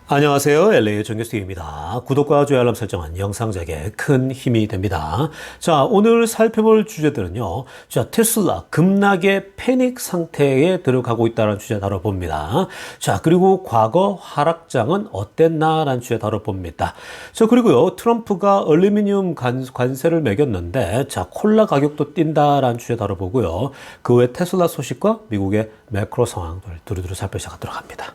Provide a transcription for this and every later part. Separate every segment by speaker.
Speaker 1: 안녕하세요. LA의 정교수입니다. 구독과 좋아요 알람 설정은 영상 제작에 큰 힘이 됩니다. 자, 오늘 살펴볼 주제들은요. 자, 테슬라 급락의 패닉 상태에 들어가고 있다는 주제 다뤄봅니다. 자, 그리고 과거 하락장은 어땠나라는 주제 다뤄봅니다. 자, 그리고요. 트럼프가 알루미늄 관세를 매겼는데, 자, 콜라 가격도 뛴다라는 주제 다뤄보고요. 그 외 테슬라 소식과 미국의 매크로 상황들 두루두루 살펴보도록 합니다.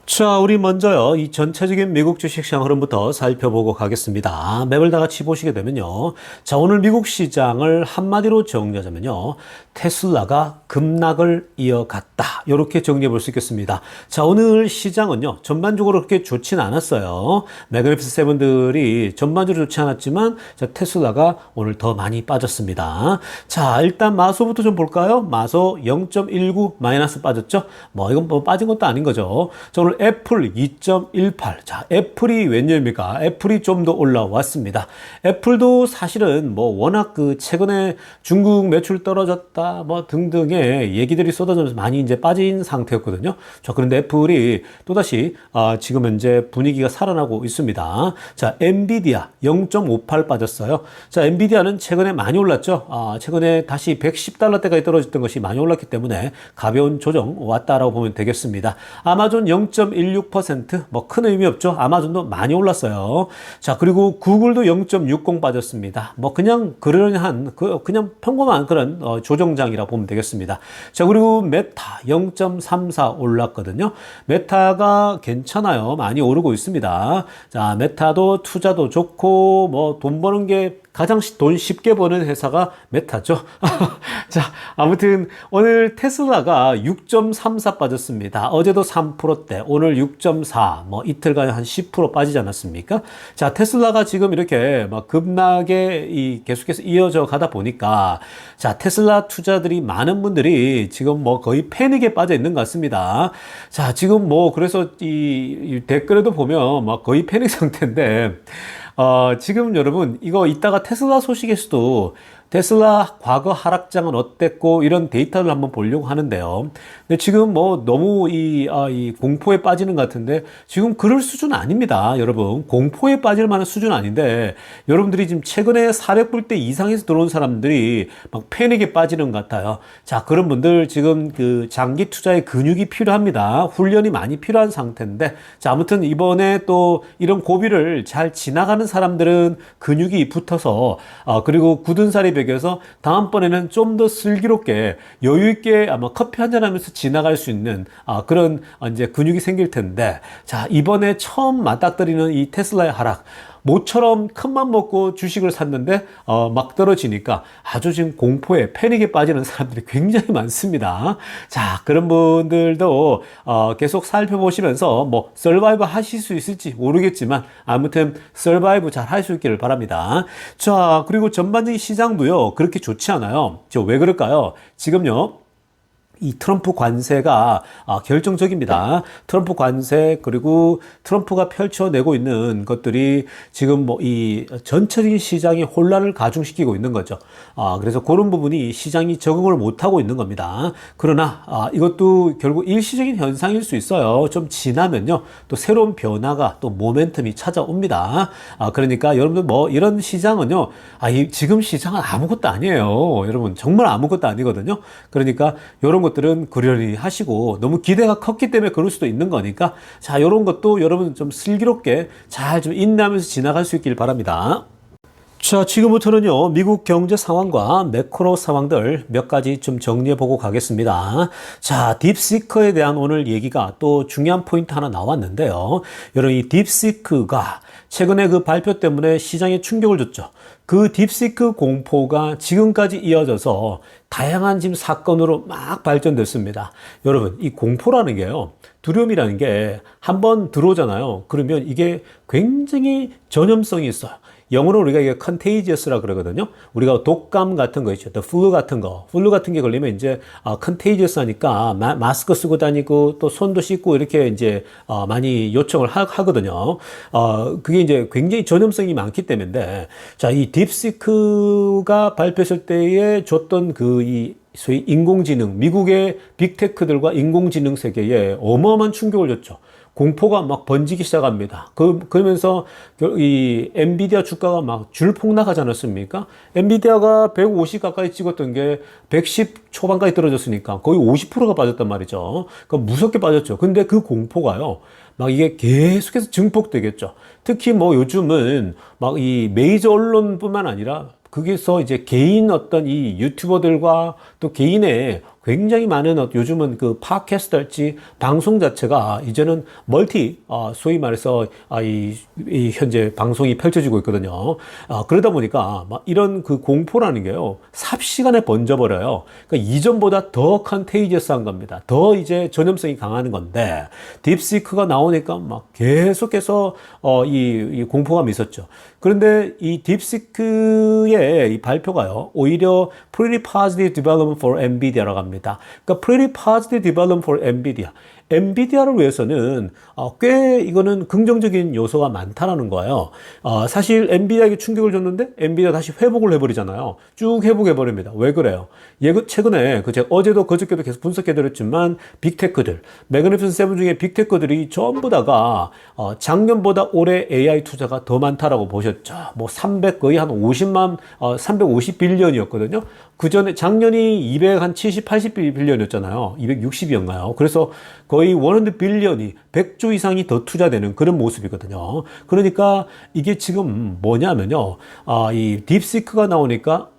Speaker 1: 자, 우리 먼저요, 이 전체적인 미국 주식시장 흐름부터 살펴보고 가겠습니다. 맵을 다 같이 보시게 되면요. 자, 오늘 미국 시장을 한마디로 정리하자면요. 테슬라가 급락을 이어갔다. 이렇게 정리해 볼 수 있겠습니다. 자, 오늘 시장은요, 전반적으로 그렇게 좋지는 않았어요. 매그니피스 세븐들이 전반적으로 좋지 않았지만, 자, 테슬라가 오늘 더 많이 빠졌습니다. 자, 일단 마소부터 좀 볼까요? 마소 0.19 마이너스 빠졌죠? 뭐, 이건 뭐 빠진 것도 아닌 거죠. 자, 오늘 애플 2.18. 자, 애플이 웬일입니까? 애플이 좀 더 올라왔습니다. 애플도 사실은 뭐 워낙 그 최근에 중국 매출 떨어졌다 뭐 등등의 얘기들이 쏟아지면서 많이 이제 빠진 상태였거든요. 자, 그런데 애플이 또다시 지금 현재 분위기가 살아나고 있습니다. 자, 엔비디아 0.58 빠졌어요. 자, 엔비디아는 최근에 많이 올랐죠. 최근에 다시 110달러대까지 떨어졌던 것이 많이 올랐기 때문에 가벼운 조정 왔다라고 보면 되겠습니다. 아마존 0.16%, 뭐 큰 의미 없죠. 아마존도 많이 올랐어요. 자, 그리고 구글도 0.60 빠졌습니다. 뭐 그냥 그러한 그냥 평범한 그런 조정장이라 보면 되겠습니다. 자, 그리고 메타 0.34 올랐거든요. 메타가 괜찮아요. 많이 오르고 있습니다. 자, 메타도 투자도 좋고 뭐 돈 버는 게 가장 돈 쉽게 버는 회사가 메타죠. 자, 아무튼 오늘 테슬라가 6.34 빠졌습니다. 어제도 3%대, 오늘 6.4, 뭐 이틀간에 한 10% 빠지지 않았습니까? 자, 테슬라가 지금 이렇게 막 급락에 계속해서 이어져 가다 보니까, 자, 테슬라 투자들이 많은 분들이 지금 뭐 거의 패닉에 빠져 있는 것 같습니다. 자, 지금 뭐 그래서 이 댓글에도 보면 막 거의 패닉 상태인데, 지금 여러분, 이거 이따가 테슬라 소식에서도 테슬라 과거 하락장은 어땠고 이런 데이터를 한번 보려고 하는데요. 근데 지금 뭐 너무 이 공포에 빠지는 것 같은데 지금 그럴 수준 아닙니다. 여러분, 공포에 빠질 만한 수준 아닌데 여러분들이 지금 최근에 400불대 이상에서 들어온 사람들이 막 패닉에 빠지는 것 같아요. 자, 그런 분들 지금 그 장기 투자의 근육이 필요합니다. 훈련이 많이 필요한 상태인데, 자, 아무튼 이번에 또 이런 고비를 잘 지나가는 사람들은 근육이 붙어서 그리고 굳은 살이 배겨서 다음번에는 좀 더 슬기롭게 여유있게 아마 커피 한잔 하면서 지나갈 수 있는 그런 이제 근육이 생길 텐데, 자, 이번에 처음 맞닥뜨리는 이 테슬라의 하락, 모처럼 큰맘 먹고 주식을 샀는데 막 떨어지니까 아주 지금 공포에 패닉에 빠지는 사람들이 굉장히 많습니다. 자, 그런 분들도 계속 살펴보시면서 뭐 서바이브 하실 수 있을지 모르겠지만 아무튼 서바이브 잘 할 수 있기를 바랍니다. 자, 그리고 전반적인 시장도요 그렇게 좋지 않아요. 왜 그럴까요? 지금요, 이 트럼프 관세가 결정적입니다. 트럼프 관세, 그리고 트럼프가 펼쳐내고 있는 것들이 지금 뭐 이 전체적인 시장의 혼란을 가중시키고 있는 거죠. 그래서 그런 부분이 시장이 적응을 못하고 있는 겁니다. 그러나 이것도 결국 일시적인 현상일 수 있어요. 좀 지나면요 또 새로운 변화가, 또 모멘텀이 찾아옵니다. 그러니까 여러분들 뭐 이런 시장은요, 지금 시장은 아무것도 아니에요. 여러분, 정말 아무것도 아니거든요. 그러니까 이런 것들은 그러려니 하시고, 너무 기대가 컸기 때문에 그럴 수도 있는 거니까, 자, 이런 것도 여러분 좀 슬기롭게 잘 좀 인내하면서 지나갈 수 있길 바랍니다. 자, 지금부터는요, 미국 경제 상황과 매크로 상황들 몇 가지 좀 정리해 보고 가겠습니다. 자, 딥시크에 대한 오늘 얘기가 또 중요한 포인트 하나 나왔는데요. 여러분, 이 딥시크가 최근에 그 발표 때문에 시장에 충격을 줬죠. 그 딥시크 공포가 지금까지 이어져서 다양한 지금 사건으로 막 발전됐습니다. 여러분, 이 공포라는 게요, 두려움이라는 게 한번 들어오잖아요. 그러면 이게 굉장히 전염성이 있어요. 영어로 우리가 이게 contagious라 그러거든요. 우리가 독감 같은 거 있죠. 또 플루 같은 게 걸리면 이제 contagious 하니까 마스크 쓰고 다니고 또 손도 씻고 이렇게 이제 많이 요청을 하거든요. 그게 이제 굉장히 전염성이 많기 때문에, 자, 이 딥시크가 발표했을 때에 줬던 이 소위 인공지능, 미국의 빅테크들과 인공지능 세계에 어마어마한 충격을 줬죠. 공포가 막 번지기 시작합니다. 그러면서 이 엔비디아 주가가 막 줄 폭락하지 않았습니까? 엔비디아가 150 가까이 찍었던 게 110 초반까지 떨어졌으니까 거의 50%가 빠졌단 말이죠. 그러니까 무섭게 빠졌죠. 근데 그 공포가요, 막 이게 계속해서 증폭되겠죠. 특히 뭐 요즘은 막 이 메이저 언론뿐만 아니라 거기서 이제 개인 어떤 이 유튜버들과 또 개인의 굉장히 많은 요즘은 그 팟캐스트랄지 방송 자체가 이제는 소위 말해서 이 현재 방송이 펼쳐지고 있거든요. 그러다 보니까 막 이런 그 공포라는 게요, 삽시간에 번져버려요. 그러니까 이전보다 더 컨테이지어스한 겁니다. 더 이제 전염성이 강한 건데, 딥시크가 나오니까 막 계속해서 이 공포감이 있었죠. 그런데 이 딥시크의 이 발표가요, 오히려 Pretty Positive Development for NVIDIA라고 합니다. 그러니까 Pretty Positive Development for NVIDIA. 엔비디아를 위해서는 꽤 이거는 긍정적인 요소가 많다라는 거예요. 사실 엔비디아에게 충격을 줬는데 엔비디아 다시 회복을 해버리잖아요. 쭉 회복해버립니다. 왜 그래요? 최근에 제가 어제도 그저께도 계속 분석해드렸지만 빅테크들, 매그니피센트 세븐 중에 빅테크들이 전부 다가 작년보다 올해 AI 투자가 더 많다라고 보셨죠. 뭐 300 한 50만 350빌리언이었거든요. 그 전에 작년이 270, 80빌리언이었잖아요. 260이었나요? 그래서 거의 100빌리언이 100조 이상이 더 투자되는 그런 모습이거든요. 그러니까 이게 지금 뭐냐면요, 이 딥시크가 나오니까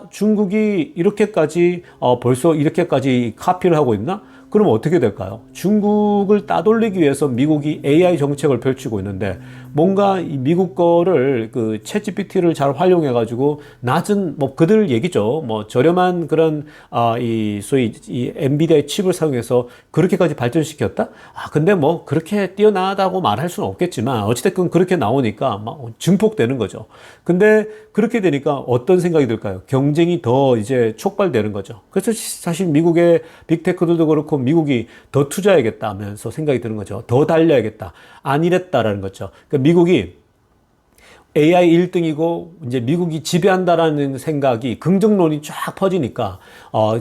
Speaker 1: 중국이 이렇게까지 벌써 이렇게까지 카피를 하고 있나? 그럼 어떻게 될까요? 중국을 따돌리기 위해서 미국이 AI 정책을 펼치고 있는데, 뭔가 이 미국 거를 그 챗GPT를 잘 활용해 가지고 낮은 뭐 그들 얘기죠. 뭐 저렴한 그런 소위 이 엔비디아의 칩을 사용해서 그렇게까지 발전시켰다? 근데 뭐 그렇게 뛰어나다고 말할 수는 없겠지만 어찌됐든 그렇게 나오니까 막 증폭되는 거죠. 근데 그렇게 되니까 어떤 생각이 들까요? 경쟁이 더 이제 촉발되는 거죠. 그래서 사실 미국의 빅테크들도 그렇고 미국이 더 투자해야겠다 하면서 생각이 드는 거죠. 더 달려야겠다. 아니랬다라는 거죠. 그러니까 미국이 AI 1등이고 이제 미국이 지배한다라는 생각이, 긍정론이 쫙 퍼지니까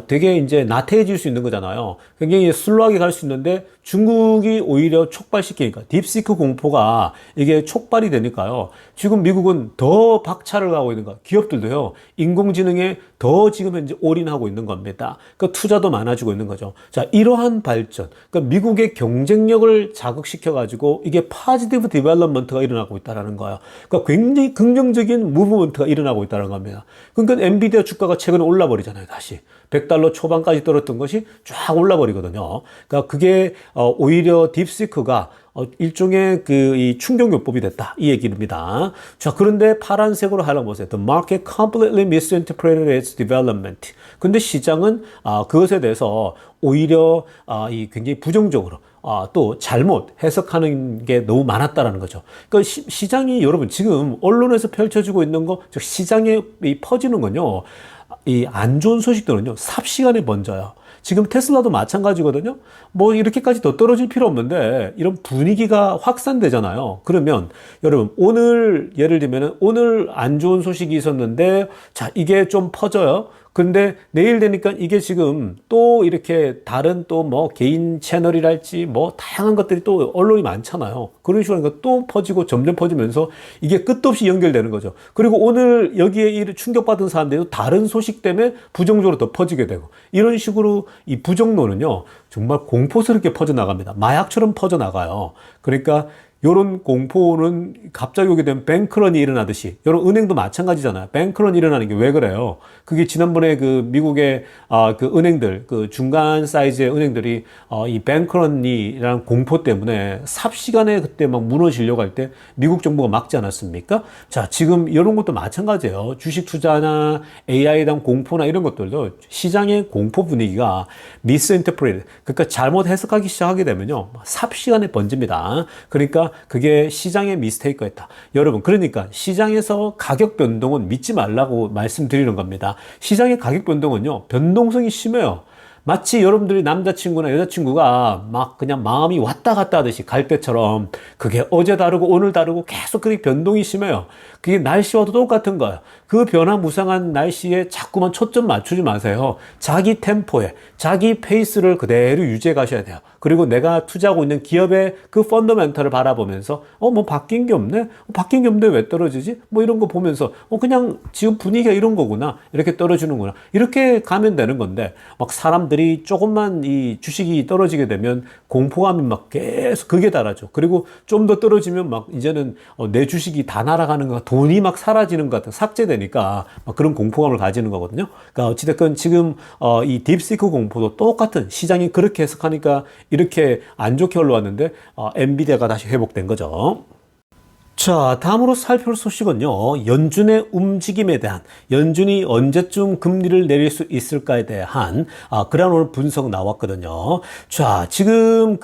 Speaker 1: 되게 이제 나태해질 수 있는 거잖아요. 굉장히 슬로하게 갈 수 있는데 중국이 오히려 촉발시키니까, 딥시크 공포가 이게 촉발이 되니까요, 지금 미국은 더 박차를 가고 있는 거예요. 기업들도요, 인공지능에 더 지금 현재 올인하고 있는 겁니다. 그러니까 투자도 많아지고 있는 거죠. 자, 이러한 발전, 그러니까 미국의 경쟁력을 자극시켜 가지고 이게 파지티브 디벨롭먼트가 일어나고 있다는 거예요. 그러니까 굉장히 긍정적인 무브먼트가 일어나고 있다는 겁니다. 그러니까 엔비디아 주가가 최근에 올라버리잖아요. 다시 $100 초반까지 떨었던 것이 쫙 올라버리거든요. 그러니까 그게 오히려 딥시크가 일종의 이 충격요법이 됐다, 이 얘기입니다. 자, 그런데 파란색으로 하려고 보세요. The market completely misinterpreted its development. 근데 시장은 그것에 대해서 오히려 굉장히 부정적으로 또 잘못 해석하는 게 너무 많았다라는 거죠. 그러니까 시장이, 여러분 지금 언론에서 펼쳐지고 있는 거, 즉 시장에 퍼지는 건요, 이 안 좋은 소식들은요, 삽시간에 번져요. 지금 테슬라도 마찬가지거든요. 뭐 이렇게까지 더 떨어질 필요 없는데 이런 분위기가 확산되잖아요. 그러면 여러분, 오늘 예를 들면은 오늘 안 좋은 소식이 있었는데, 자, 이게 좀 퍼져요. 근데 내일 되니까 이게 지금 또 이렇게 다른 또 뭐 개인 채널이랄지 뭐 다양한 것들이 또 언론이 많잖아요. 그런 식으로 또 퍼지고 점점 퍼지면서 이게 끝도 없이 연결되는 거죠. 그리고 오늘 여기에 충격받은 사람들도 다른 소식 때문에 부정적으로 더 퍼지게 되고, 이런 식으로 이 부정론은요, 정말 공포스럽게 퍼져나갑니다. 마약처럼 퍼져나가요. 그러니까 요런 공포는 갑자기 오게 되면 뱅크런이 일어나듯이, 요런 은행도 마찬가지잖아요. 뱅크런이 일어나는 게 왜 그래요? 그게 지난번에 그 미국의 그 은행들, 그 중간 사이즈의 은행들이 이 뱅크런이라는 공포 때문에 삽시간에 그때 막 무너지려고 할 때 미국 정부가 막지 않았습니까? 자, 지금 이런 것도 마찬가지예요. 주식 투자나 AI에 대한 공포나 이런 것들도 시장의 공포 분위기가 미스인터프레이트, 그러니까 잘못 해석하기 시작하게 되면요, 삽시간에 번집니다. 그러니까 그게 시장의 미스테이크였다. 여러분, 그러니까 시장에서 가격 변동은 믿지 말라고 말씀드리는 겁니다. 시장의 가격 변동은요, 변동성이 심해요. 마치 여러분들이 남자친구나 여자친구가 막 그냥 마음이 왔다 갔다 하듯이 갈 때처럼 그게 어제 다르고 오늘 다르고 계속 그렇게 변동이 심해요. 그게 날씨와도 똑같은 거예요. 그 변화무쌍한 날씨에 자꾸만 초점 맞추지 마세요. 자기 템포에, 자기 페이스를 그대로 유지해 가셔야 돼요. 그리고 내가 투자하고 있는 기업의 그 펀더멘털을 바라보면서 뭐 바뀐 게 없네? 바뀐 게 없는데 왜 떨어지지? 뭐 이런 거 보면서 그냥 지금 분위기가 이런 거구나. 이렇게 떨어지는구나. 이렇게 가면 되는 건데 막 사람들이 조금만 이 주식이 떨어지게 되면 공포감이 막 계속 극에 달하죠. 그리고 좀 더 떨어지면 막 이제는 내 주식이 다 날아가는 거, 돈이 막 사라지는 것 같은 삭제되니까 막 그런 공포감을 가지는 거거든요. 그러니까 어찌됐건 지금 이 딥시크 공포도 똑같은 시장이 그렇게 해석하니까 이렇게 안 좋게 흘러왔는데 엔비디아가 다시 회복된 거죠. 자, 다음으로 살펴볼 소식은요. 연준의 움직임에 대한, 연준이 언제쯤 금리를 내릴 수 있을까에 대한 그런 오늘 분석 나왔거든요. 자, 지금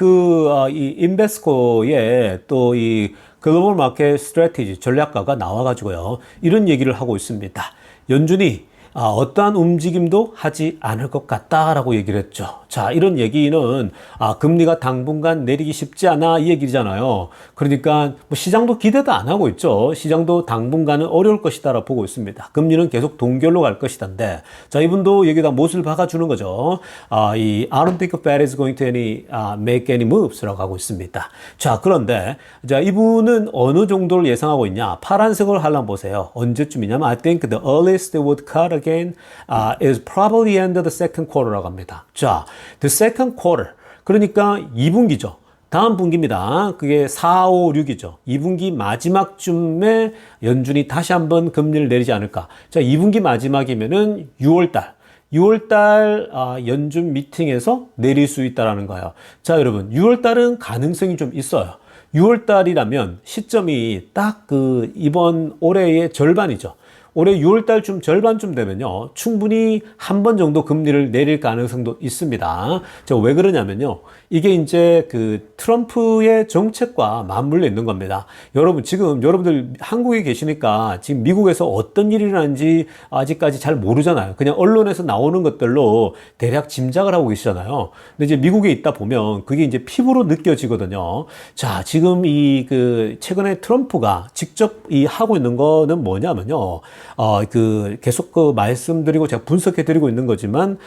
Speaker 1: 이 인베스코의 또 이 글로벌 마켓 스트래티지 전략가가 나와가지고요. 이런 얘기를 하고 있습니다. 연준이 어떠한 움직임도 하지 않을 것 같다라고 얘기를 했죠. 자, 이런 얘기는 금리가 당분간 내리기 쉽지 않아 이 얘기잖아요. 그러니까 뭐 시장도 기대도 안 하고 있죠. 시장도 당분간은 어려울 것이다라고 보고 있습니다. 금리는 계속 동결로 갈 것이던데, 자, 이분도 여기다 못을 박아주는 거죠. I don't think Fed is going to make any moves라고 하고 있습니다. 자, 그런데 자, 이분은 어느 정도를 예상하고 있냐? 파란색을 하려면 보세요. 언제쯤이냐면 I think the earliest they would cut again is probably end of the second quarter라고 합니다. 자, the second quarter. 그러니까 2분기죠. 다음 분기입니다. 그게 4, 5, 6이죠. 2분기 마지막쯤에 연준이 다시 한번 금리를 내리지 않을까. 자, 2분기 마지막이면은 6월달. 6월달 연준 미팅에서 내릴 수 있다라는 거예요. 자, 여러분, 6월달은 가능성이 좀 있어요. 6월달이라면 시점이 딱 이번 올해의 절반이죠. 올해 6월달쯤 절반쯤 되면요, 충분히 한 번 정도 금리를 내릴 가능성도 있습니다. 왜 그러냐면요, 이게 이제 트럼프의 정책과 맞물려 있는 겁니다. 여러분, 지금 여러분들 한국에 계시니까 지금 미국에서 어떤 일이 일어나는지 아직까지 잘 모르잖아요. 그냥 언론에서 나오는 것들로 대략 짐작을 하고 계시잖아요. 근데 이제 미국에 있다 보면 그게 이제 피부로 느껴지거든요. 자, 지금 최근에 트럼프가 직접 하고 있는 거는 뭐냐면요, 계속 말씀드리고 제가 분석해 드리고 있는 거지만,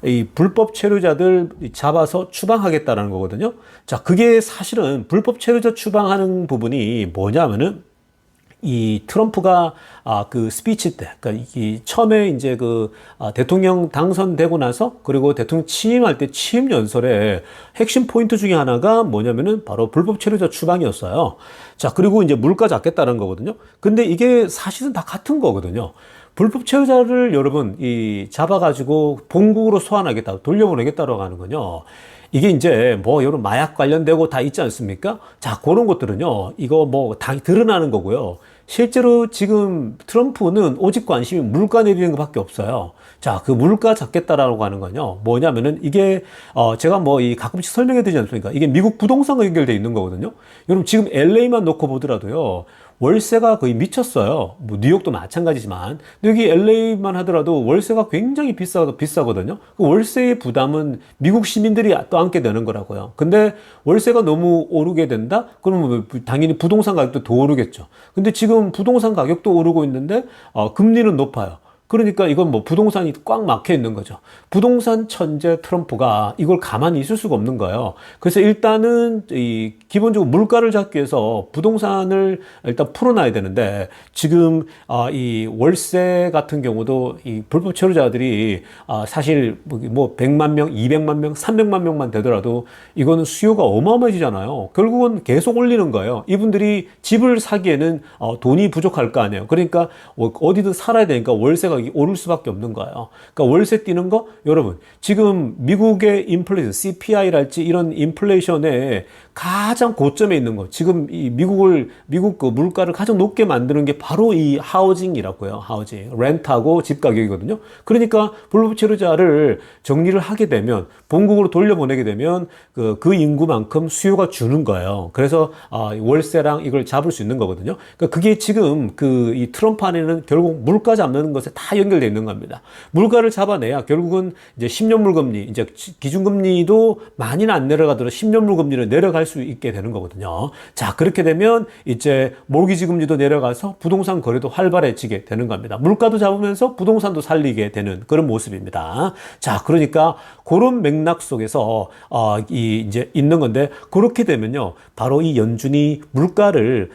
Speaker 1: 이 불법 체류자들 잡아서 추방하겠다라는 거거든요. 자, 그게 사실은 불법 체류자 추방하는 부분이 뭐냐면은, 이 트럼프가 스피치 때, 그러니까 처음에 이제 대통령 당선되고 나서, 그리고 대통령 취임할 때 취임 연설에 핵심 포인트 중에 하나가 뭐냐면은 바로 불법 체류자 추방이었어요. 자, 그리고 이제 물가 잡겠다는 거거든요. 근데 이게 사실은 다 같은 거거든요. 불법 체류자를 여러분 잡아가지고 본국으로 소환하겠다, 돌려보내겠다라고 하는 거요. 이게 이제 여러분 마약 관련되고 다 있지 않습니까? 자, 그런 것들은요, 이거 다 드러나는 거고요. 실제로 지금 트럼프는 오직 관심이 물가 내리는 것밖에 없어요. 자, 그 물가 잡겠다라고 하는 건요, 뭐냐면은 이게 제가 가끔씩 설명해 드리지 않습니까? 이게 미국 부동산과 연결되어 있는 거거든요. 여러분, 지금 LA만 놓고 보더라도요, 월세가 거의 미쳤어요. 뉴욕도 마찬가지지만. 근데 여기 LA만 하더라도 월세가 굉장히 비싸거든요. 그 월세의 부담은 미국 시민들이 또 안게 되는 거라고요. 근데 월세가 너무 오르게 된다? 그러면 당연히 부동산 가격도 더 오르겠죠. 근데 지금 부동산 가격도 오르고 있는데, 금리는 높아요. 그러니까 이건 부동산이 꽉 막혀 있는 거죠. 부동산 천재 트럼프가 이걸 가만히 있을 수가 없는 거예요. 그래서 일단은 기본적으로 물가를 잡기 위해서 부동산을 일단 풀어놔야 되는데, 지금 이 월세 같은 경우도 이 불법 체류자들이 사실 100만 명, 200만 명, 300만 명만 되더라도 이거는 수요가 어마어마해지잖아요. 결국은 계속 올리는 거예요. 이분들이 집을 사기에는 돈이 부족할 거 아니에요. 그러니까 어디든 살아야 되니까 월세가 오를 수밖에 없는 거예요. 그러니까 월세 뛰는 거, 여러분, 지금 미국의 인플레이션, CPI랄지 이런 인플레이션의 가장 고점에 있는 거, 지금 미국 물가를 가장 높게 만드는 게 바로 이 하우징이라고요. 하우징, 렌트하고 집 가격이거든요. 그러니까 불법 체류자를 정리를 하게 되면, 본국으로 돌려보내게 되면 그 인구만큼 수요가 주는 거예요. 그래서 월세랑 이걸 잡을 수 있는 거거든요. 그러니까 그게 지금 이 트럼프 안에는 결국 물가 잡는 것에 다 다 연결되어 있는 겁니다. 물가를 잡아내야 결국은 이제 10년 물금리, 이제 기준금리도 많이는 안 내려가더라도 10년 물금리를 내려갈 수 있게 되는 거거든요. 자, 그렇게 되면 이제 모기지 금리도 내려가서 부동산 거래도 활발해지게 되는 겁니다. 물가도 잡으면서 부동산도 살리게 되는 그런 모습입니다. 자, 그러니까 그런 맥락 속에서 이제 있는 건데, 그렇게 되면요, 바로 이 연준이 물가를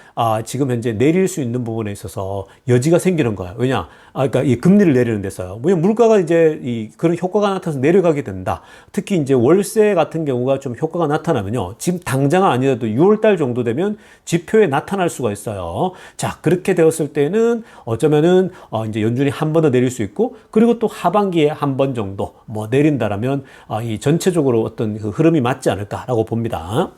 Speaker 1: 지금 현재 내릴 수 있는 부분에 있어서 여지가 생기는 거예요. 왜냐? 그러니까 이 금리를 내리는 데서요. 왜냐면 물가가 이제 그런 효과가 나타나서 내려가게 된다. 특히 이제 월세 같은 경우가 좀 효과가 나타나면요, 지금 당장은 아니라도 6월달 정도 되면 지표에 나타날 수가 있어요. 자, 그렇게 되었을 때는 어쩌면은 이제 연준이 한 번 더 내릴 수 있고, 그리고 또 하반기에 한 번 정도 뭐 내린다라면 이 전체적으로 어떤 그 흐름이 맞지 않을까라고 봅니다.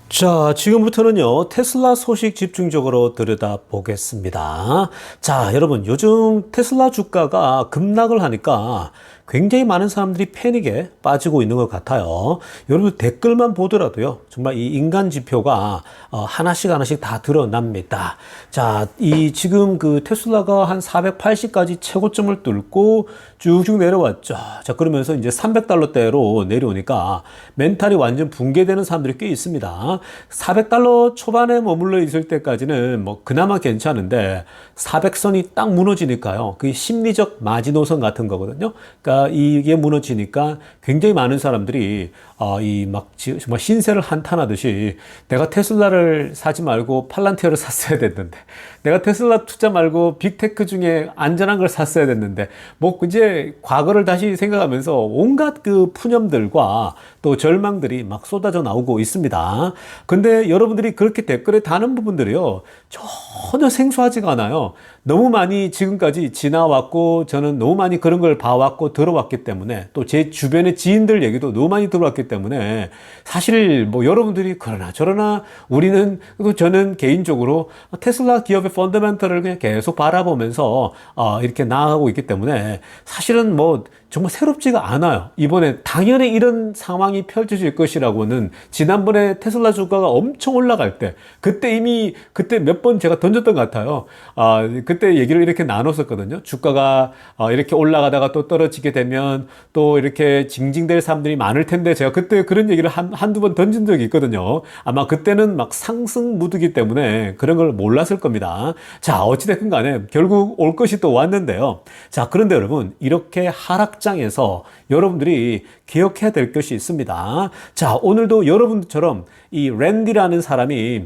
Speaker 1: 자, 지금부터는요, 테슬라 소식 집중적으로 들여다보겠습니다. 자, 여러분, 요즘 테슬라 주가가 급락을 하니까 굉장히 많은 사람들이 패닉에 빠지고 있는 것 같아요. 여러분, 댓글만 보더라도요, 정말 이 인간 지표가 하나씩 하나씩 다 드러납니다. 자, 지금 그 테슬라가 한 480까지 최고점을 뚫고 쭉쭉 내려왔죠. 자, 그러면서 이제 300달러대로 내려오니까 멘탈이 완전 붕괴되는 사람들이 꽤 있습니다. 400달러 초반에 머물러 있을 때까지는 뭐 그나마 괜찮은데 400선이 딱 무너지니까요, 그게 심리적 마지노선 같은 거거든요. 그러니까 이게 무너지니까 굉장히 많은 사람들이 정말 신세를 한탄하듯이, 내가 테슬라를 사지 말고 팔란티어를 샀어야 됐는데, 내가 테슬라 투자 말고 빅테크 중에 안전한 걸 샀어야 됐는데, 뭐 이제 과거를 다시 생각하면서 온갖 그 푸념들과 또 절망들이 막 쏟아져 나오고 있습니다. 근데 여러분들이 그렇게 댓글에 다는 부분들이요, 전혀 생소하지가 않아요. 너무 많이 지금까지 지나왔고, 저는 너무 많이 그런 걸 봐왔고 들어왔기 때문에, 또 제 주변의 지인들 얘기도 너무 많이 들어왔기 때문에, 사실 뭐 여러분들이 그러나 저러나 우리는, 그리고 저는 개인적으로 테슬라 기업의 펀더멘털을 그냥 계속 바라보면서 이렇게 나아가고 있기 때문에, 사실은 뭐 정말 새롭지가 않아요. 이번에 당연히 이런 상황이 펼쳐질 것이라고는, 지난번에 테슬라 주가가 엄청 올라갈 때, 그때 몇 번 제가 던졌던 것 같아요. 그때 얘기를 이렇게 나눴었거든요. 주가가 이렇게 올라가다가 또 떨어지게 되면 또 이렇게 징징댈 사람들이 많을 텐데, 제가 그때 그런 얘기를 한두 번 던진 적이 있거든요. 아마 그때는 막 상승 무드기 때문에 그런 걸 몰랐을 겁니다. 자, 어찌됐든 간에 결국 올 것이 또 왔는데요. 자, 그런데 여러분, 이렇게 하락장에서 여러분들이 기억해야 될 것이 있습니다. 자, 오늘도 여러분들처럼 이 랜디라는 사람이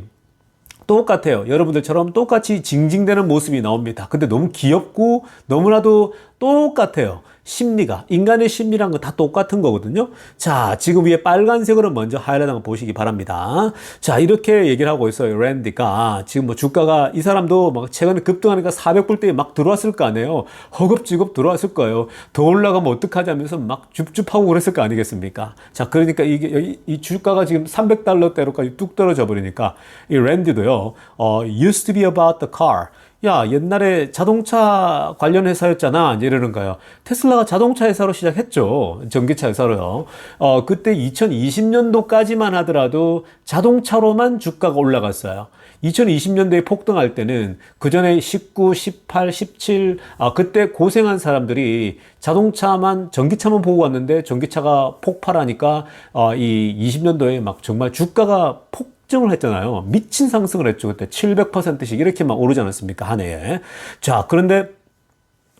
Speaker 1: 똑같아요. 여러분들처럼 똑같이 징징대는 모습이 나옵니다. 근데 너무 귀엽고 너무나도 똑같아요. 심리가, 인간의 심리란 건 다 똑같은 거거든요. 자, 지금 위에 빨간색으로 먼저 하이라이트 한번 보시기 바랍니다. 자, 이렇게 얘기를 하고 있어요. 랜디가 지금 뭐 주가가, 이 사람도 막 최근에 급등하니까 400불대에 막 들어왔을 거 아니에요. 허겁지겁 들어왔을 거예요. 더 올라가면 어떡하자면서 막 줍줍하고 그랬을 거 아니겠습니까? 자, 그러니까 이 주가가 지금 300달러대로까지 뚝 떨어져 버리니까 이 랜디도요, used to be about the car. 야, 옛날에 자동차 관련 회사였잖아, 이제 이러는 거예요. 테슬라가 자동차 회사로 시작했죠. 전기차 회사로요. 그때 2020년도까지만 하더라도 자동차로만 주가가 올라갔어요. 2020년대에 폭등할 때는 그 전에 19, 18, 17, 그때 고생한 사람들이 전기차만 보고 왔는데, 전기차가 폭발하니까, 이 20년도에 막 정말 주가가 폭증을 했잖아요. 미친 상승을 했죠. 그때 700%씩 이렇게 막 오르지 않았습니까? 한 해에. 자, 그런데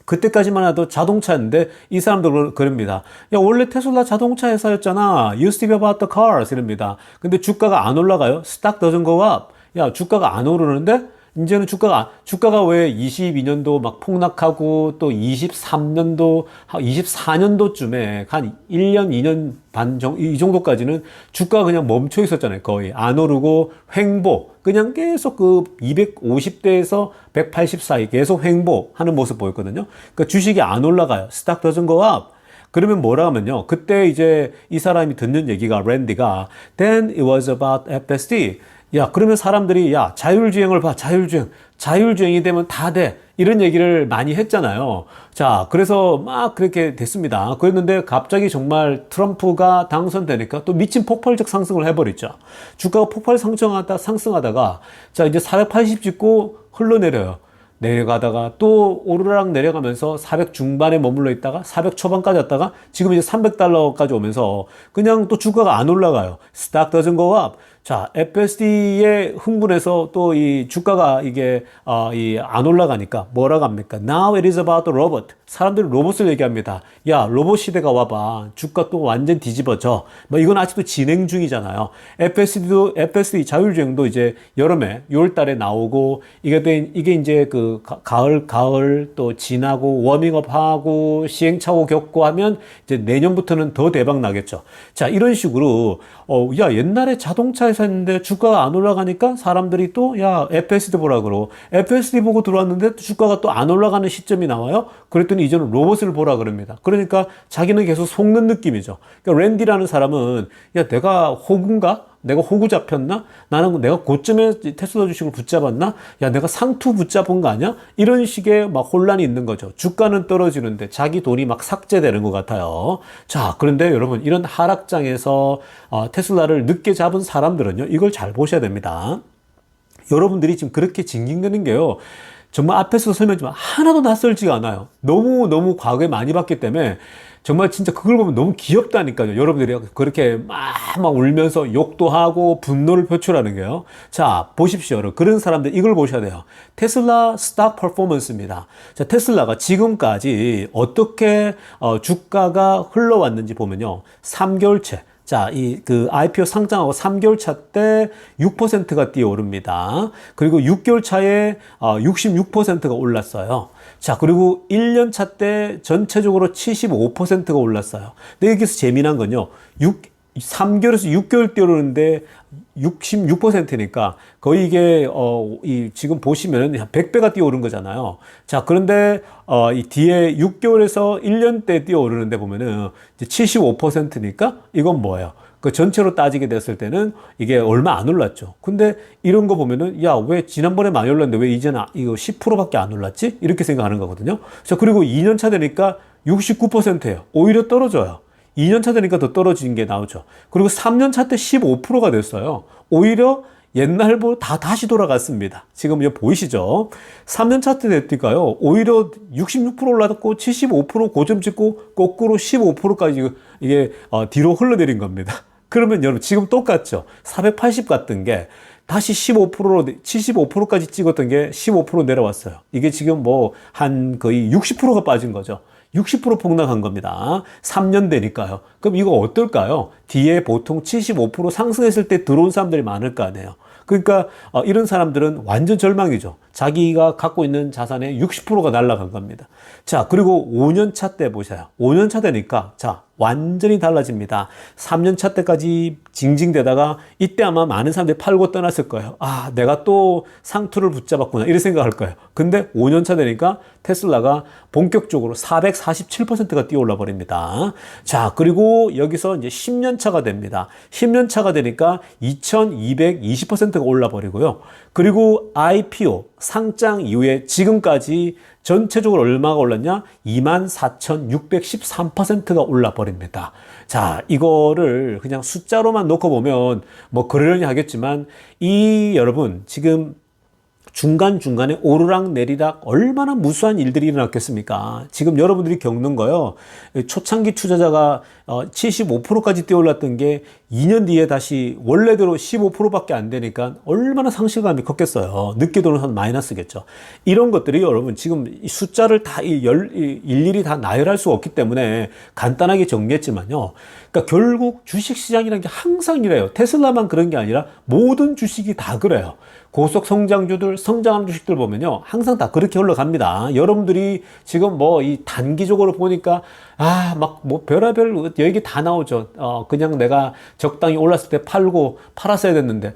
Speaker 1: 그때까지만 해도 자동차인데, 이 사람들은 그럽니다. 야, 원래 테슬라 자동차 회사였잖아. used to be about the cars. 이럽니다. 근데 주가가 안 올라가요. stock doesn't go up. 야, 주가가 안 오르는데, 이제는 주가가 왜 22년도 막 폭락하고, 또 23년도, 24년도쯤에 한 1년, 2년 반 정도, 이 정도까지는 주가가 그냥 멈춰 있었잖아요. 거의. 안 오르고 횡보. 그냥 계속 그 250대에서 180 사이 계속 횡보하는 모습 보였거든요. 그러니까 주식이 안 올라가요. stock doesn't go up. 그러면 뭐라 하면요. 그때 이제 이 사람이 듣는 얘기가, 랜디가, then it was about FSD. 야, 그러면 사람들이, 야, 자율주행을 봐, 자율주행이 되면 다 돼. 이런 얘기를 많이 했잖아요. 자, 그래서 막 그렇게 됐습니다. 그랬는데 갑자기 정말 트럼프가 당선되니까 또 미친 폭발적 상승을 해버렸죠. 주가가 폭발 상승하다가, 자, 이제 480 찍고 흘러내려요. 내려가다가 또 오르락 내려가면서 400 중반에 머물러 있다가 400 초반까지 왔다가 지금 이제 $300까지 오면서 그냥 또 주가가 안 올라가요. Stock doesn't go up. 자, FSD에 흥분해서 또 이 주가가 이게 안 올라가니까 뭐라고 합니까? Now it is about the robot. 사람들이 로봇을 얘기합니다. 야, 로봇 시대가 와봐. 주가 또 완전 뒤집어져. 뭐 이건 아직도 진행 중이잖아요. FSD 자율주행도 이제 여름에 6월 달에 나오고 이게 이제 그 가을 또 지나고 워밍업하고 시행착오 겪고 하면 이제 내년부터는 더 대박 나겠죠. 자, 이런 식으로 야, 옛날에 자동차 회사였는데 주가가 안 올라가니까 사람들이 또 야, FSD 보라 그러고 FSD 보고 들어왔는데 주가가 또 안 올라가는 시점이 나와요. 그랬더니 이제는 로봇을 보라 그럽니다. 그러니까 자기는 계속 속는 느낌이죠. 그러니까 랜디라는 사람은 야, 내가 호구인가? 내가 호구 잡혔나? 나는 내가 고점에 테슬라 주식을 붙잡았나? 야, 내가 상투 붙잡은 거 아니야? 이런 식의 막 혼란이 있는 거죠. 주가는 떨어지는데 자기 돈이 막 삭제되는 것 같아요. 자, 그런데 여러분, 이런 하락장에서 테슬라를 늦게 잡은 사람들은요, 이걸 잘 보셔야 됩니다. 여러분들이 지금 그렇게 징징대는 게요, 정말 앞에서 설명했지만 하나도 낯설지가 않아요. 너무 과거에 많이 봤기 때문에 정말 진짜 그걸 보면 너무 귀엽다니까요. 여러분들이 그렇게 막 울면서 욕도 하고 분노를 표출하는 게요. 자, 보십시오. 여러분. 그런 사람들 이걸 보셔야 돼요. 테슬라 스탁 퍼포먼스입니다. 자, 테슬라가 지금까지 어떻게 주가가 흘러왔는지 보면요. 3개월째. 자, IPO 상장하고 3개월 차 때 6%가 뛰어오릅니다. 그리고 6개월 차에 66%가 올랐어요. 자, 그리고 1년 차 때 전체적으로 75%가 올랐어요. 근데 여기서 재미난 건요. 3개월에서 6개월 뛰어오르는데 66%니까 거의 이게 지금 보시면은 100배가 뛰어오른 거잖아요. 자, 그런데 이 뒤에 6개월에서 1년 때 뛰어오르는데 보면은 이제 75%니까 이건 뭐예요? 그 전체로 따지게 됐을 때는 이게 얼마 안 올랐죠. 근데 이런 거 보면은 야, 왜 지난번에 많이 올랐는데 왜 이제는 이거 10%밖에 안 올랐지? 이렇게 생각하는 거거든요. 자, 그리고 2년 차 되니까 69%예요. 오히려 떨어져요. 2년 차 되니까 더 떨어진 게 나오죠. 그리고 3년 차 때 15%가 됐어요. 오히려 옛날보다 다시 돌아갔습니다. 지금 여기 보이시죠? 3년 차 때 됐으니까요. 오히려 66% 올랐고 75% 고점 찍고 거꾸로 15%까지 이게 뒤로 흘러내린 겁니다. 그러면 여러분 지금 똑같죠? 480 갔던 게 다시 15%로 75%까지 찍었던 게 15% 내려왔어요. 이게 지금 뭐 한 거의 60%가 빠진 거죠. 60% 폭락한 겁니다. 3년 되니까요. 그럼 이거 어떨까요? 뒤에 보통 75% 상승했을 때 들어온 사람들이 많을 거 아니에요. 그러니까 이런 사람들은 완전 절망이죠. 자기가 갖고 있는 자산의 60%가 날아간 겁니다. 자, 그리고 5년 차 때 보세요. 5년 차 되니까 자, 완전히 달라집니다. 3년 차 때까지 징징대다가 이때 아마 많은 사람들이 팔고 떠났을 거예요. 아, 내가 또 상투를 붙잡았구나. 이런 생각할 거예요. 근데 5년 차 되니까 테슬라가 본격적으로 447%가 뛰어올라 버립니다. 자, 그리고 여기서 이제 10년 차가 됩니다. 10년 차가 되니까 2220%가 올라 버리고요. 그리고 IPO 상장 이후에 지금까지 전체적으로 얼마가 올랐냐? 24,613%가 올라 버립니다. 자, 이거를 그냥 숫자로만 놓고 보면 뭐 그러려니 하겠지만 여러분 지금 중간중간에 오르락 내리락 얼마나 무수한 일들이 일어났겠습니까? 지금 여러분들이 겪는 거요. 초창기 투자자가 75%까지 뛰어올랐던 게 2년 뒤에 다시 원래대로 15%밖에 안 되니까 얼마나 상실감이 컸겠어요. 늦게 도는 한 마이너스겠죠. 이런 것들이 여러분 지금 이 숫자를 다 일일이 다 나열할 수 없기 때문에 간단하게 정리했지만요. 그러니까 결국 주식시장이라는 게 항상 이래요. 테슬라만 그런 게 아니라 모든 주식이 다 그래요. 고속 성장주들, 성장하는 주식들 보면요. 항상 다 그렇게 흘러갑니다. 여러분들이 지금 뭐 이 단기적으로 보니까 막 뭐 별의별 얘기 다 나오죠. 그냥 내가 적당히 올랐을 때 팔았어야 됐는데,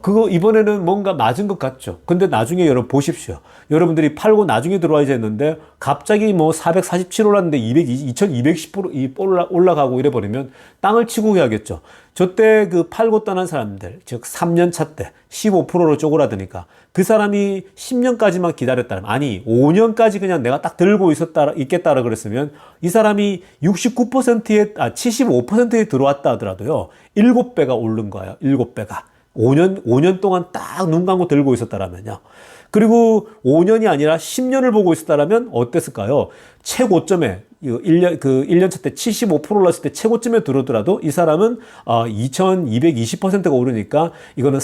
Speaker 1: 그거 이번에는 뭔가 맞은 것 같죠. 근데 나중에 여러분 보십시오. 여러분들이 팔고 나중에 들어와야 했는데, 갑자기 뭐 447 올랐는데 2210% 올라가고 이래 버리면 땅을 치고 해야겠죠. 저때 그 팔고 떠난 사람들, 즉 3년 차 때 15%로 쪼그라드니까 그 사람이 10년까지만 기다렸다면, 아니 5년까지 그냥 내가 딱 들고 있겠다라 그랬으면 이 사람이 75%에 들어왔다 하더라도요 7배가 오른 거예요. 7배가 5년 동안 딱 눈 감고 들고 있었다라면요. 그리고 5년이 아니라 10년을 보고 있었다면 어땠을까요? 최고점에 1년차 때 75% 올랐을 때 최고점에 들어오더라도 이 사람은 2220%가 오르니까 이거는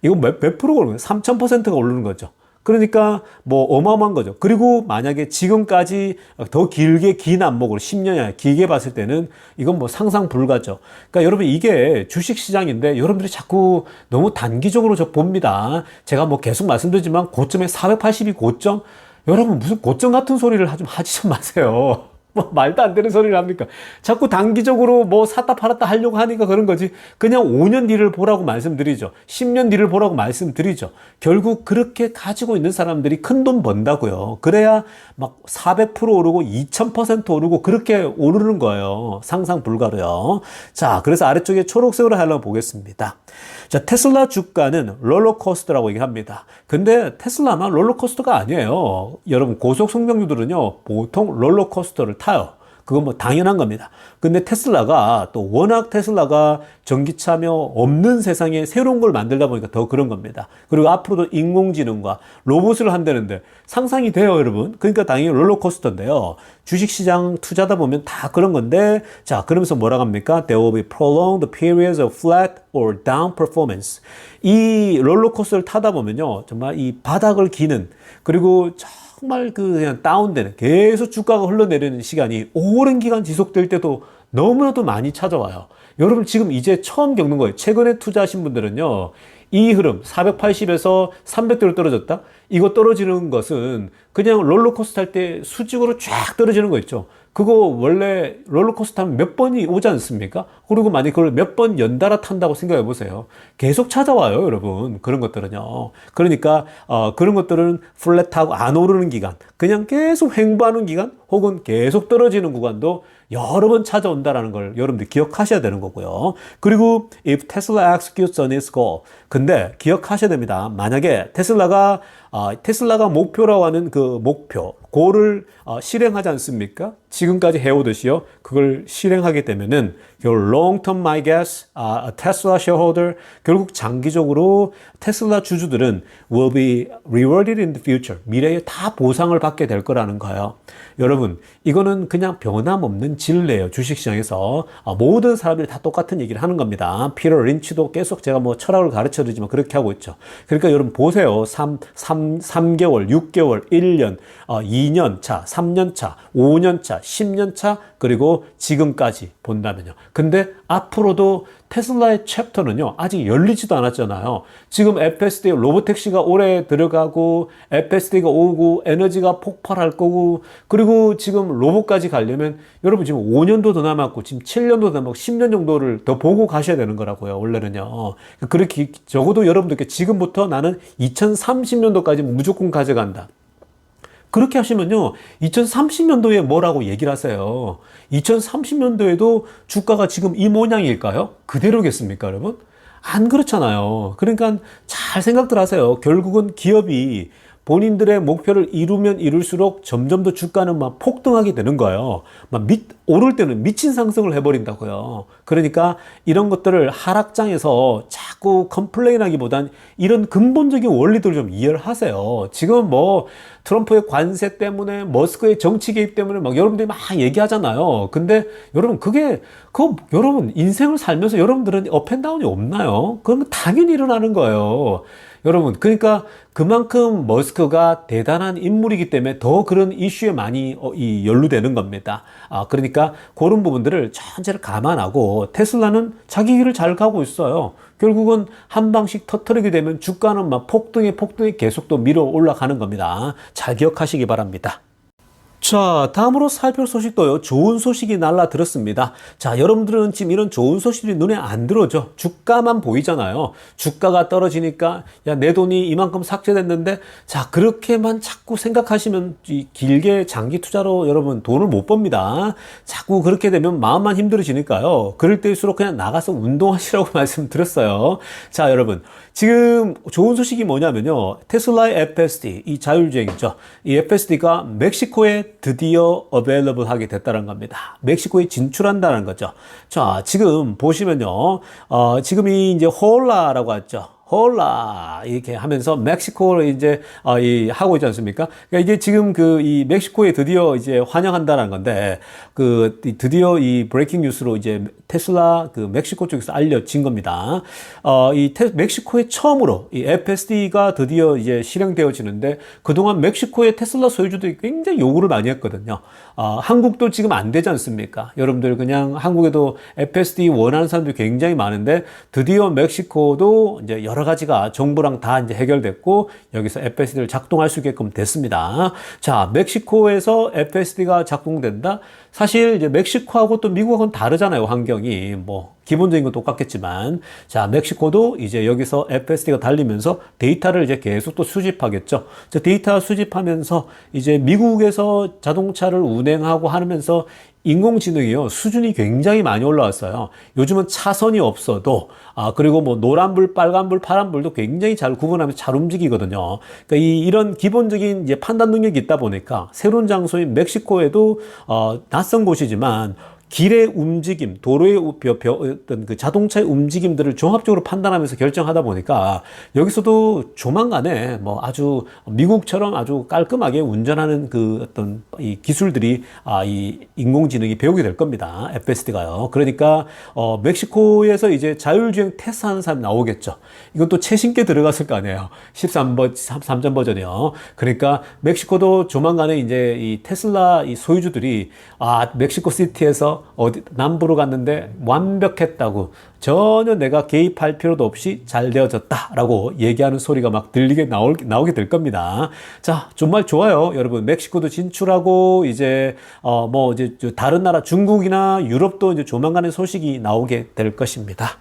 Speaker 1: 이거 몇 프로가 오르는 거예요? 3000%가 오르는 거죠. 그러니까 뭐 어마어마한 거죠. 그리고 만약에 지금까지 더 길게 긴 안목으로 10년이나 길게 봤을 때는 이건 뭐 상상 불가죠. 그러니까 여러분 이게 주식 시장인데 여러분들이 자꾸 너무 단기적으로 봅니다. 제가 뭐 계속 말씀드리지만 고점에 480이 고점? 여러분 무슨 고점 같은 소리를 하지 좀 마세요. 뭐 말도 안 되는 소리를 합니까? 자꾸 단기적으로 뭐 샀다 팔았다 하려고 하니까 그런 거지. 그냥 5년 뒤를 보라고 말씀드리죠. 10년 뒤를 보라고 말씀드리죠. 결국 그렇게 가지고 있는 사람들이 큰 돈 번다고요. 그래야 막 400% 오르고 2000% 오르고 그렇게 오르는 거예요. 상상 불가로요. 자, 그래서 아래쪽에 초록색으로 하려고 보겠습니다. 자, 테슬라 주가는 롤러코스터라고 얘기합니다. 근데 테슬라만 롤러코스터가 아니에요. 여러분 고속 성장주들은요 보통 롤러코스터를 타요. 그건 뭐 당연한 겁니다. 근데 테슬라가 또 워낙 테슬라가 전기차며 없는 세상에 새로운 걸 만들다 보니까 더 그런 겁니다. 그리고 앞으로도 인공지능과 로봇을 한다는데 상상이 돼요, 여러분. 그러니까 당연히 롤러코스터인데요. 주식시장 투자다 보면 다 그런 건데, 자, 그러면서 뭐라고 합니까? There will be prolonged periods of flat or down performance. 이 롤러코스터를 타다 보면요, 정말 이 바닥을 기는, 그리고 정말 그냥 다운되는, 계속 주가가 흘러내리는 시간이 오랜 기간 지속될 때도 너무나도 많이 찾아와요. 여러분 지금 이제 처음 겪는 거예요. 최근에 투자하신 분들은요, 이 흐름 480에서 300대로 떨어졌다? 이거 떨어지는 것은 그냥 롤러코스터 탈 때 수직으로 쫙 떨어지는 거 있죠. 그거 원래 롤러코스터 타면 몇 번이 오지 않습니까? 그리고 만약 그걸 몇 번 연달아 탄다고 생각해 보세요. 계속 찾아와요, 여러분. 그런 것들은요. 그러니까 그런 것들은 플랫하고 안 오르는 기간, 그냥 계속 횡보하는 기간, 혹은 계속 떨어지는 구간도 여러 번 찾아온다라는 걸 여러분들 기억하셔야 되는 거고요. 그리고 if Tesla executes on its goal. 근데 기억하셔야 됩니다. 만약에 테슬라가 목표라고 하는 그 목표, 고를 실행하지 않습니까? 지금까지 해오듯이요. 그걸 실행하게 되면은 long-term, I guess, a Tesla shareholder, 결국 장기적으로 테슬라 주주들은 will be rewarded in the future. 미래에 다 보상을 받게 될 거라는 거예요. 여러분, 이거는 그냥 변함없는 진리예요. 주식시장에서 모든 사람들이 다 똑같은 얘기를 하는 겁니다. 피터 린치도 계속 제가 뭐 철학을 가르쳐 드리지만 그렇게 하고 있죠. 그러니까 여러분 보세요. 3개월, 6개월, 1년, 2년 차, 3년 차, 5년 차, 10년 차, 그리고 지금까지 본다면요. 근데 앞으로도 테슬라의 챕터는요, 아직 열리지도 않았잖아요. 지금 FSD 로보택시가 올해 들어가고, FSD가 오고, 에너지가 폭발할 거고, 그리고 지금 로봇까지 가려면, 여러분 지금 5년도 더 남았고, 지금 7년도 더 남았고, 10년 정도를 더 보고 가셔야 되는 거라고요, 원래는요. 그렇게, 적어도 여러분들께 지금부터 나는 2030년도까지 무조건 가져간다. 그렇게 하시면요, 2030년도에 뭐라고 얘기를 하세요? 2030년도에도 주가가 지금 이 모양일까요? 그대로겠습니까, 여러분? 안 그렇잖아요. 그러니까 잘 생각들 하세요. 결국은 기업이 본인들의 목표를 이루면 이룰수록 점점 더 주가는 막 폭등하게 되는 거예요. 막 오를 때는 미친 상승을 해버린다고요. 그러니까 이런 것들을 하락장에서 자꾸 컴플레인 하기보단 이런 근본적인 원리들을 좀 이해를 하세요. 지금 뭐 트럼프의 관세 때문에 머스크의 정치 개입 때문에 막 여러분들이 막 얘기하잖아요. 근데 여러분 여러분 인생을 살면서 여러분들은 업앤다운이 없나요? 그러면 당연히 일어나는 거예요. 여러분, 그러니까 그만큼 머스크가 대단한 인물이기 때문에 더 그런 이슈에 많이 연루되는 겁니다. 그러니까 그런 부분들을 전체를 감안하고 테슬라는 자기 길을 잘 가고 있어요. 결국은 한 방씩 터트리게 되면 주가는 막 폭등에 계속 또 밀어 올라가는 겁니다. 잘 기억하시기 바랍니다. 자, 다음으로 살펴볼 소식도요. 좋은 소식이 날라들었습니다. 자, 여러분들은 지금 이런 좋은 소식이 눈에 안 들어오죠. 주가만 보이잖아요. 주가가 떨어지니까 야, 내 돈이 이만큼 삭제됐는데, 자, 그렇게만 자꾸 생각하시면 길게 장기 투자로 여러분 돈을 못 법니다. 자꾸 그렇게 되면 마음만 힘들어지니까요. 그럴 때일수록 그냥 나가서 운동하시라고 말씀드렸어요. 자, 여러분, 지금 좋은 소식이 뭐냐면요. 테슬라의 FSD, 이 자율주행이죠. 이 FSD가 멕시코에 드디어 available 하게 됐다는 겁니다. 멕시코에 진출한다는 거죠. 자, 지금 보시면요. 지금 이 이제 홀라라고 하죠. 홀라 이렇게 하면서 멕시코를 이제 하고 있지 않습니까? 그러니까 이게 지금 이 멕시코에 드디어 이제 환영한다는 건데 드디어 이 브레이킹 뉴스로 이제 테슬라 멕시코 쪽에서 알려진 겁니다. 멕시코에 처음으로 이 FSD가 드디어 이제 실행되어지는데 그동안 멕시코의 테슬라 소유주들이 굉장히 요구를 많이 했거든요. 한국도 지금 안 되지 않습니까? 여러분들 그냥 한국에도 FSD 원하는 사람들이 굉장히 많은데 드디어 멕시코도 이제 여러 가지가 정부랑 다 이제 해결됐고 여기서 FSD를 작동할 수 있게끔 됐습니다. 자, 멕시코에서 FSD가 작동된다. 사실 이제 멕시코하고 또 미국하고는 다르잖아요. 환경이 뭐 기본적인 건 똑같겠지만 자, 멕시코도 이제 여기서 FSD가 달리면서 데이터를 이제 계속 또 수집하겠죠. 데이터 수집하면서 이제 미국에서 자동차를 운행하고 하면서 인공지능이요 수준이 굉장히 많이 올라왔어요. 요즘은 차선이 없어도 그리고 뭐 노란불, 빨간불, 파란불도 굉장히 잘 구분하면서 잘 움직이거든요. 그러니까 이런 기본적인 이제 판단 능력이 있다 보니까 새로운 장소인 멕시코에도 낯선 곳이지만 길의 움직임, 도로의 어떤 자동차의 움직임들을 종합적으로 판단하면서 결정하다 보니까 여기서도 조만간에 뭐 아주 미국처럼 아주 깔끔하게 운전하는 어떤 이 기술들이 이 인공지능이 배우게 될 겁니다. FSD가요. 그러니까 멕시코에서 이제 자율주행 테스트하는 사람이 나오겠죠. 이건 또 최신께 들어갔을 거 아니에요. 13전 버전이요. 그러니까 멕시코도 조만간에 이제 이 테슬라 이 소유주들이 멕시코 시티에서 남부로 갔는데 완벽했다고 전혀 내가 개입할 필요도 없이 잘 되어졌다라고 얘기하는 소리가 막 나오게 될 겁니다. 자, 정말 좋아요. 여러분, 멕시코도 진출하고 이제 이제 다른 나라 중국이나 유럽도 이제 조만간에 소식이 나오게 될 것입니다.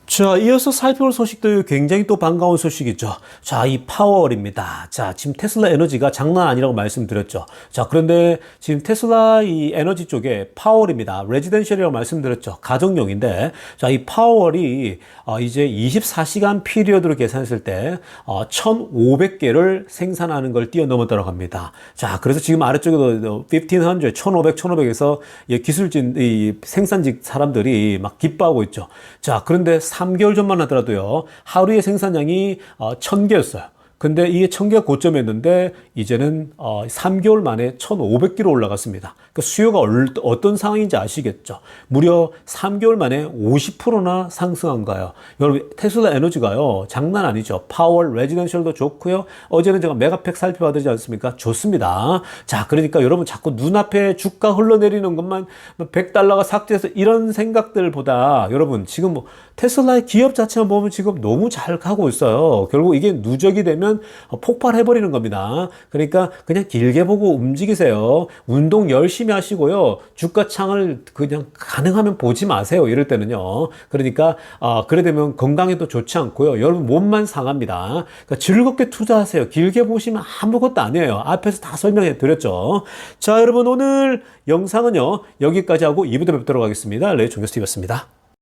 Speaker 1: 자, 이어서 살펴볼 소식도 굉장히 또 반가운 소식이죠. 자, 이 파워월입니다. 자, 지금 테슬라 에너지가 장난 아니라고 말씀드렸죠. 자, 그런데 지금 테슬라 이 에너지 쪽에 파워월입니다. 레지던셜이라고 말씀드렸죠. 가정용인데, 자, 이 파워월이 이제 24시간 피리어드로 계산했을 때 1,500개를 생산하는 걸 뛰어넘었다고 합니다. 자, 그래서 지금 아래쪽에도 1500, 1500에서 기술진, 이 생산직 사람들이 막 기뻐하고 있죠. 자, 그런데 3개월 전만 하더라도요, 하루의 생산량이 1000개였어요. 근데 이게 1000개가 고점이었는데 이제는 3개월 만에 1500개로 올라갔습니다. 그러니까 수요가 어떤 상황인지 아시겠죠? 무려 3개월 만에 50%나 상승한 거예요. 여러분, 테슬라 에너지가요 장난 아니죠. 파워, 레지던셜도 좋고요. 어제는 제가 메가팩 살펴봐드리지 않습니까? 좋습니다. 자, 그러니까 여러분 자꾸 눈앞에 주가 흘러내리는 것만 $100가 삭제해서 이런 생각들보다 여러분 지금 뭐 테슬라의 기업 자체만 보면 지금 너무 잘 가고 있어요. 결국 이게 누적이 되면 폭발해버리는 겁니다. 그러니까 그냥 길게 보고 움직이세요. 운동 열심히 하시고요. 주가창을 그냥 가능하면 보지 마세요. 이럴 때는요. 그러니까 그래 되면 건강에도 좋지 않고요. 여러분 몸만 상합니다. 그러니까 즐겁게 투자하세요. 길게 보시면 아무것도 아니에요. 앞에서 다 설명해 드렸죠. 자, 여러분 오늘 영상은요 여기까지 하고 2부에 뵙도록 하겠습니다. 레이 종교스티브였습니다.